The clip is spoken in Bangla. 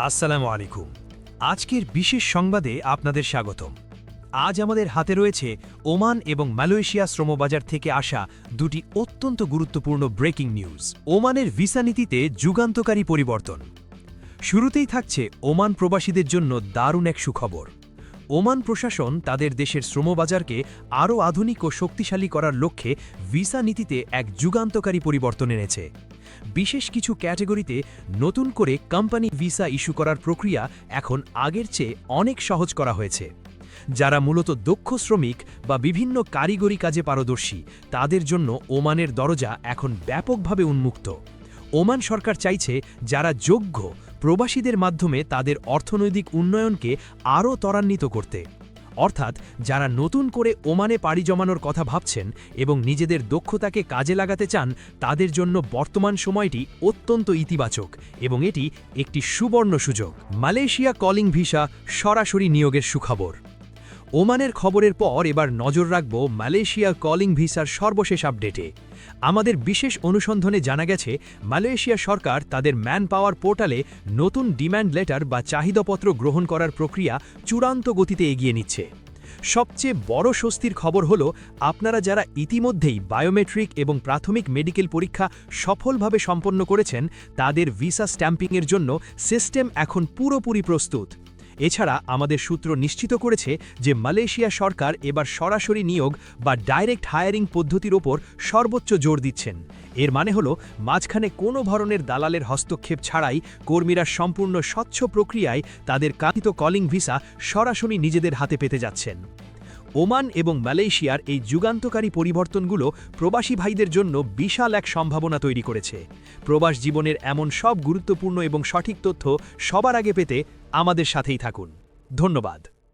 আসসালামু আলাইকুম। আজকের বিশেষ সংবাদে আপনাদের স্বাগতম। আজ আমাদের হাতে রয়েছে ওমান এবং মালয়েশিয়া শ্রমবাজার থেকে আসা দুটি অত্যন্ত গুরুত্বপূর্ণ ব্রেকিং নিউজ। ওমানের ভিসা নীতিতে যুগান্তকারী পরিবর্তন। শুরুতেই থাকছে ওমান প্রবাসীদের জন্য দারুণ এক সুখবর। ওমান প্রশাসন তাদের দেশের শ্রমবাজারকে আরও আধুনিক ও শক্তিশালী করার লক্ষ্যে ভিসা নীতিতে এক যুগান্তকারী পরিবর্তন এনেছে। বিশেষ কিছু ক্যাটেগরিতে নতুন করে কোম্পানি ভিসা ইস্যু করার প্রক্রিয়া এখন আগের চেয়ে অনেক সহজ করা হয়েছে। যারা মূলত দক্ষ শ্রমিক বা বিভিন্ন কারিগরি কাজে পারদর্শী, তাদের জন্য ওমানের দরজা এখন ব্যাপকভাবে উন্মুক্ত। ওমান সরকার চাইছে যারা যোগ্য প্রবাসীদের মাধ্যমে তাদের অর্থনৈতিক উন্নয়নকে আরও ত্বরান্বিত করতে। অর্থাৎ যারা নতুন করে ওমানে পাড়ি জমানোর কথা ভাবছেন এবং নিজেদের দক্ষতাকে কাজে লাগাতে চান, তাদের জন্য বর্তমান সময়টি অত্যন্ত ইতিবাচক এবং এটি একটি সুবর্ণ সুযোগ। মালয়েশিয়া কলিং ভিসা সরাসরি নিয়োগের সুখবর। ওমানের খবরের পর এবার নজর রাখব মালয়েশিয়া কলিং ভিসার সর্বশেষ আপডেটে। আমাদের বিশেষ অনুসন্ধানে জানা গেছে মালয়েশিয়া সরকার তাদের ম্যান পাওয়ার পোর্টালে নতুন ডিম্যান্ড লেটার বা চাহিদাপত্র গ্রহণ করার প্রক্রিয়া চূড়ান্ত গতিতে এগিয়ে নিচ্ছে। সবচেয়ে বড় স্বস্তির খবর হলো, আপনারা যারা ইতিমধ্যেই বায়োমেট্রিক এবং প্রাথমিক মেডিকেল পরীক্ষা সফলভাবে সম্পন্ন করেছেন, তাদের ভিসা স্ট্যাম্পিংয়ের জন্য সিস্টেম এখন পুরোপুরি প্রস্তুত। এছাড়া আমাদের সূত্র নিশ্চিত করেছে যে মালয়েশিয়া সরকার এবার সরাসরি নিয়োগ বা ডাইরেক্ট হায়ারিং পদ্ধতির ওপর সর্বোচ্চ জোর দিচ্ছেন। এর মানে হলো, মাঝখানে কোনো ধরনের দালালের হস্তক্ষেপ ছাড়াই কর্মীরা সম্পূর্ণ স্বচ্ছ প্রক্রিয়ায় তাদের কাঙ্ক্ষিত কলিং ভিসা সরাসরি নিজেদের হাতে পেতে যাচ্ছেন। ওমান এবং মালয়েশিয়ার এই যুগান্তকারী পরিবর্তনগুলো প্রবাসী ভাইদের জন্য বিশাল এক সম্ভাবনা তৈরি করেছে। প্রবাস জীবনের এমন সব গুরুত্বপূর্ণ এবং সঠিক তথ্য সবার আগে পেতে আমাদের সাথেই থাকুন। ধন্যবাদ।